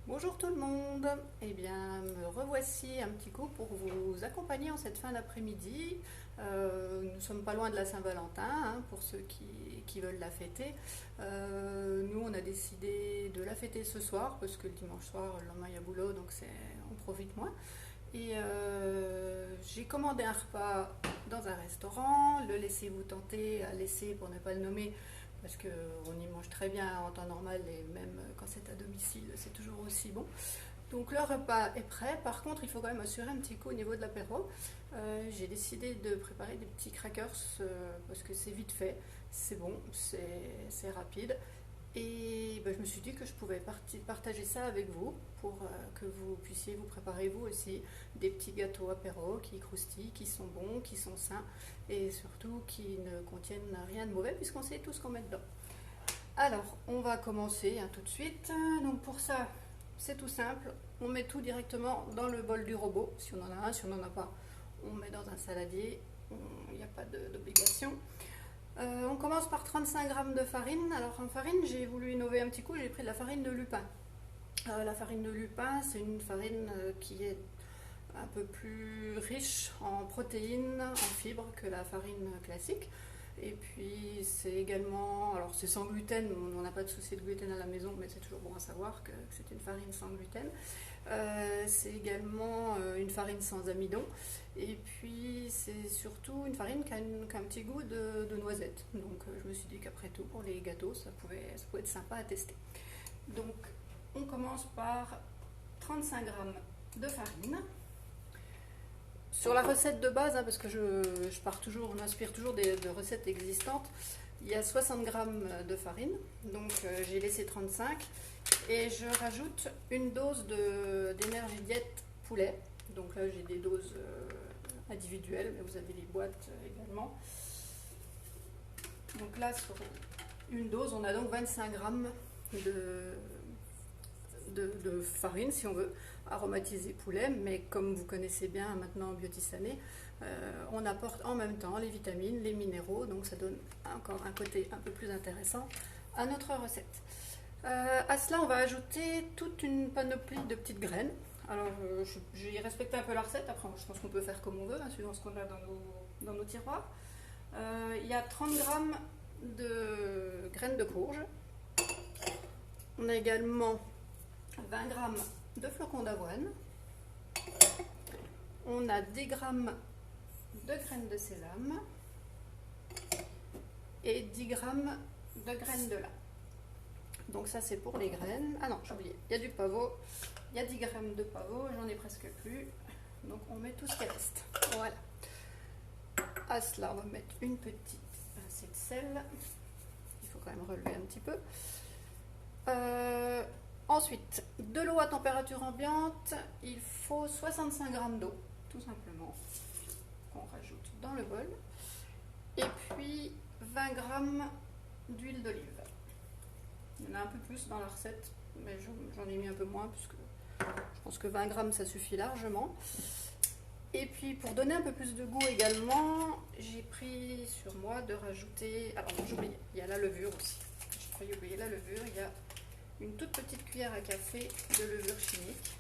Bonjour tout le monde, eh bien me revoici un petit coup pour vous accompagner en cette fin d'après-midi. Nous sommes pas loin de la Saint-Valentin, hein, pour ceux qui veulent la fêter. Nous on a décidé de la fêter ce soir parce que le dimanche soir, le lendemain il y a boulot donc on profite moins. Et j'ai commandé un repas dans un restaurant, le laissez-vous tenter, à laisser pour ne pas le nommer, parce qu'on y mange très bien en temps normal et même quand c'est à domicile, c'est toujours aussi bon. Donc le repas est prêt, par contre il faut quand même assurer un petit coup au niveau de l'apéro. J'ai décidé de préparer des petits crackers parce que c'est vite fait, c'est bon, c'est rapide. Et ben, je me suis dit que je pouvais partager ça avec vous pour que vous puissiez vous préparer vous aussi des petits gâteaux apéro qui croustillent, qui sont bons, qui sont sains et surtout qui ne contiennent rien de mauvais puisqu'on sait tout ce qu'on met dedans. Alors, on va commencer tout de suite. Donc pour ça, c'est tout simple. On met tout directement dans le bol du robot, si on en a un, si on n'en a pas, on met dans un saladier. Il n'y a pas d'obligation. On commence par 35 grammes de farine. Alors en farine, j'ai voulu innover un petit coup, j'ai pris de la farine de lupin. La farine de lupin, c'est une farine qui est un peu plus riche en protéines, en fibres que la farine classique. Et puis c'est également, alors c'est sans gluten, on n'a pas de souci de gluten à la maison, mais c'est toujours bon à savoir que c'est une farine sans gluten. C'est également une farine sans amidon. Et puis c'est surtout une farine qui a un petit goût de noisette. Donc je me suis dit qu'après tout, pour les gâteaux, ça pouvait être sympa à tester. Donc on commence par 35 grammes de farine. Sur la recette de base, hein, parce que je pars toujours, on inspire toujours de recettes existantes, il y a 60 grammes de farine, donc j'ai laissé 35 et je rajoute une dose d'énergie diète poulet. Donc là j'ai des doses individuelles, mais vous avez les boîtes également. Donc là sur une dose, on a donc 25 grammes de farine si on veut aromatiser poulet, mais comme vous connaissez bien maintenant en Biotissané, on apporte en même temps les vitamines, les minéraux, donc ça donne encore un côté un peu plus intéressant à notre recette. À cela, on va ajouter toute une panoplie de petites graines. Alors, j'ai respecté un peu la recette, après je pense qu'on peut faire comme on veut, hein, suivant ce qu'on a dans nos tiroirs. Il y a 30 grammes de graines de courge. On a également 20 grammes de flocons d'avoine. On a 10 grammes de graines de sésame et 10 grammes de graines de lin. Donc ça c'est pour les graines. Ah non, j'ai oublié, il y a du pavot. Il y a 10 grammes de pavot, j'en ai presque plus. Donc on met tout ce qui reste. Voilà. À cela, on va mettre une petite pincée de sel. Il faut quand même relever un petit peu. Ensuite, de l'eau à température ambiante, il faut 65 grammes d'eau, tout simplement, qu'on rajoute dans le bol. Et puis 20 grammes d'huile d'olive. Il y en a un peu plus dans la recette, mais j'en ai mis un peu moins, puisque je pense que 20 grammes, ça suffit largement. Et puis pour donner un peu plus de goût également, j'ai pris sur moi de rajouter... Alors non, j'ai oublié, il y a la levure aussi. J'ai failli oublier la levure, il y a une toute petite cuillère à café de levure chimique.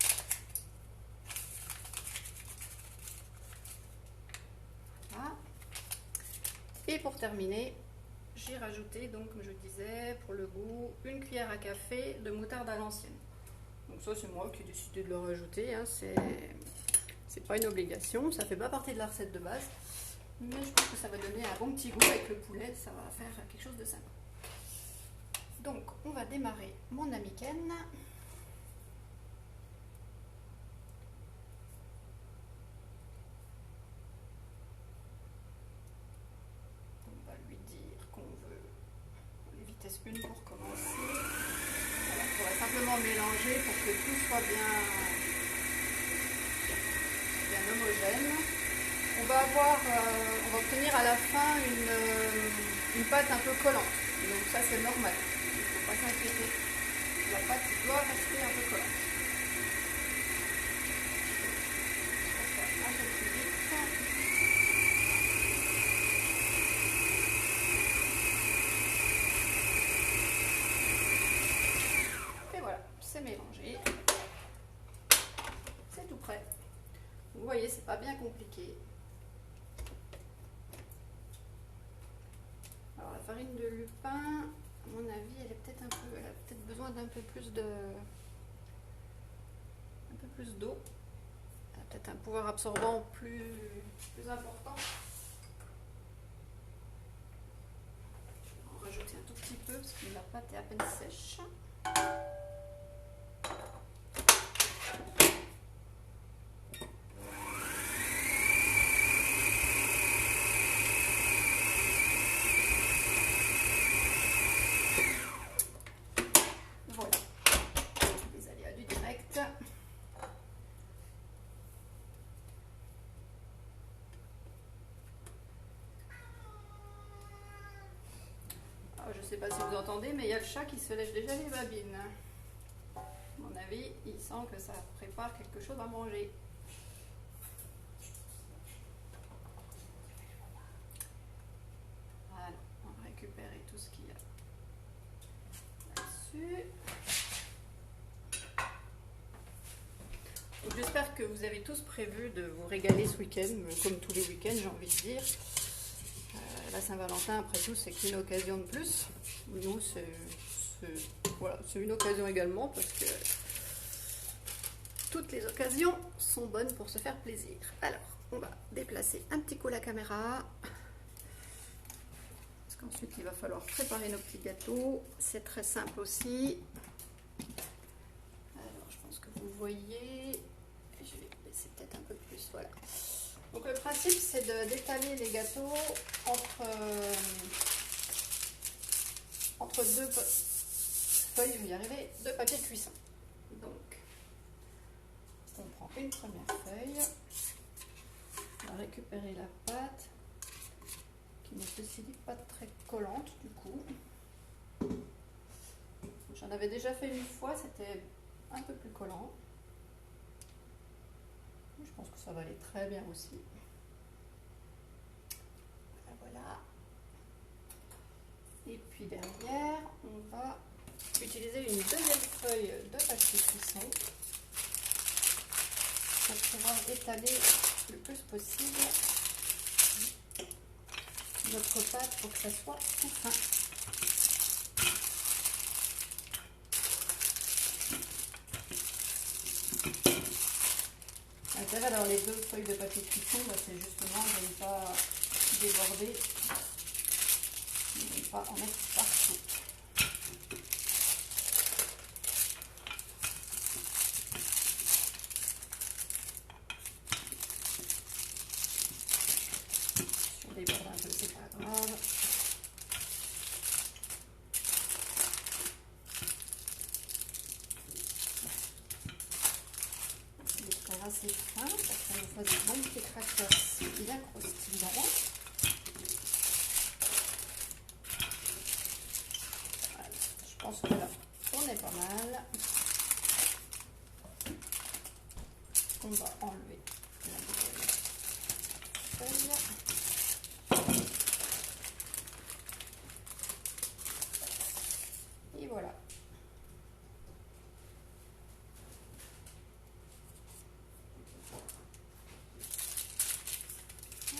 Voilà. Et pour terminer, j'ai rajouté, donc comme je disais, pour le goût, une cuillère à café de moutarde à l'ancienne. Donc ça c'est moi qui ai décidé de le rajouter, hein. C'est pas une obligation, ça fait pas partie de la recette de base, mais je pense que ça va donner un bon petit goût avec le poulet, ça va faire quelque chose de sympa. Donc, on va démarrer mon ami Ken. On va lui dire qu'on veut les vitesses 1 pour commencer. Voilà, on va simplement mélanger pour que tout soit bien homogène. On va obtenir à la fin une pâte un peu collante. Donc ça c'est normal. Pas s'inquiéter, la pâte doit rester un peu collante. Ça va un peu plus vite. Et voilà, c'est mélangé. prêt. Vous voyez, c'est pas bien compliqué. Alors la farine de lupin, à mon avis, elle a peut-être besoin d'un peu plus d'eau. Elle a peut-être un pouvoir absorbant plus important. Je vais en rajouter un tout petit peu parce que la pâte est à peine sèche. Je ne sais pas si vous entendez, mais il y a le chat qui se lèche déjà les babines. À mon avis, il sent que ça prépare quelque chose à manger. Voilà, on va récupérer tout ce qu'il y a là-dessus. J'espère que vous avez tous prévu de vous régaler ce week-end, comme tous les week-ends, j'ai envie de dire. La Saint-Valentin, après tout, c'est qu'une occasion de plus. Nous, voilà, c'est une occasion également parce que toutes les occasions sont bonnes pour se faire plaisir. Alors, on va déplacer un petit coup la caméra. Parce qu'ensuite, il va falloir préparer nos petits gâteaux. C'est très simple aussi. Alors, je pense que vous voyez. Je vais baisser peut-être un peu plus. Voilà. Donc le principe, c'est d'étaler les gâteaux entre deux feuilles, je vais y arriver, deux papiers de cuisson. Donc, on prend une première feuille, on va récupérer la pâte, qui ne ceci dit pas très collante du coup. J'en avais déjà fait une fois, c'était un peu plus collant. Je pense que ça va aller très bien aussi. Voilà. Et puis derrière, on va utiliser une deuxième feuille de papier cuisson pour pouvoir étaler le plus possible notre pâte pour que ça soit tout fin. L'intérêt d'avoir les deux feuilles de papier cuisson, c'est justement de ne pas déborder, de ne pas en mettre partout. Si on déborde un peu, c'est pas grave. Assez fin, parce qu'on nous fasse des bons petits crackers bien croustillants. Voilà, je pense que là, on est pas mal. On va enlever la feuille. Et voilà.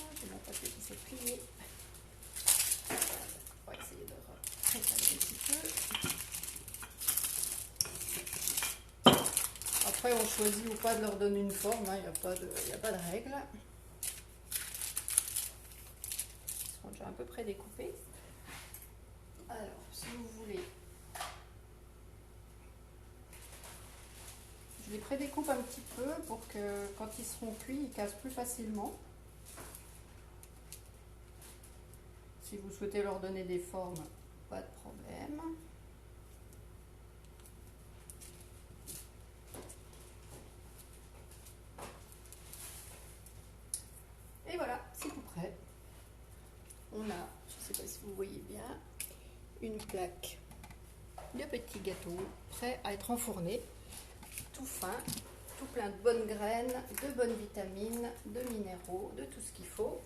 On va essayer de rétaler un petit peu. Après, on choisit ou pas de leur donner une forme, il n'y a pas de règle. Ils seront déjà à peu près découpés. Alors, si vous voulez, je les prédécoupe un petit peu pour que quand ils seront cuits, ils cassent plus facilement. Si vous souhaitez leur donner des formes, pas de problème. Et voilà, c'est tout prêt. On a, je ne sais pas si vous voyez bien, une plaque de petits gâteaux prêts à être enfournés, tout fin, tout plein de bonnes graines, de bonnes vitamines, de minéraux, de tout ce qu'il faut.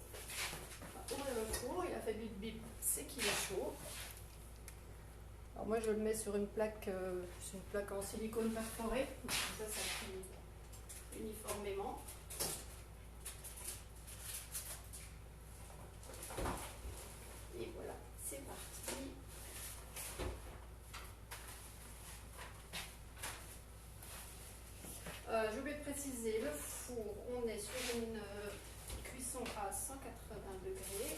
On va ouvrir le four, il a fait bip bip, c'est qu'il est chaud. Alors moi je le mets sur une plaque en silicone perforé, ça cuit uniformément. Et voilà, c'est parti. Je vais préciser le four, on est sur une cuisson à 180 degrés.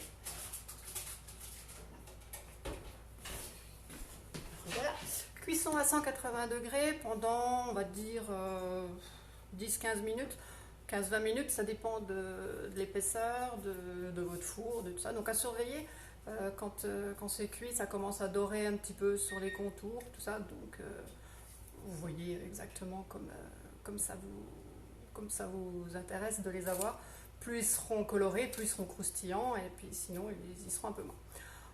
Voilà, cuisson à 180 degrés pendant, on va dire, 10-15 minutes. 15-20 minutes, ça dépend de l'épaisseur, de votre four, de tout ça. Donc à surveiller, quand c'est cuit, ça commence à dorer un petit peu sur les contours, tout ça. Donc vous voyez exactement comme ça vous intéresse de les avoir. Plus ils seront colorés, plus ils seront croustillants, et puis sinon ils y seront un peu moins.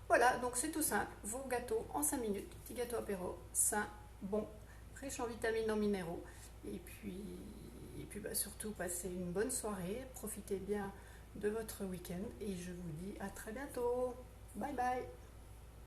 Voilà, donc c'est tout simple. Vos gâteaux en 5 minutes, petit gâteau apéro, sain, bon, riche en vitamines, en minéraux. Et puis surtout, passez une bonne soirée, profitez bien de votre week-end et je vous dis à très bientôt. Bye bye.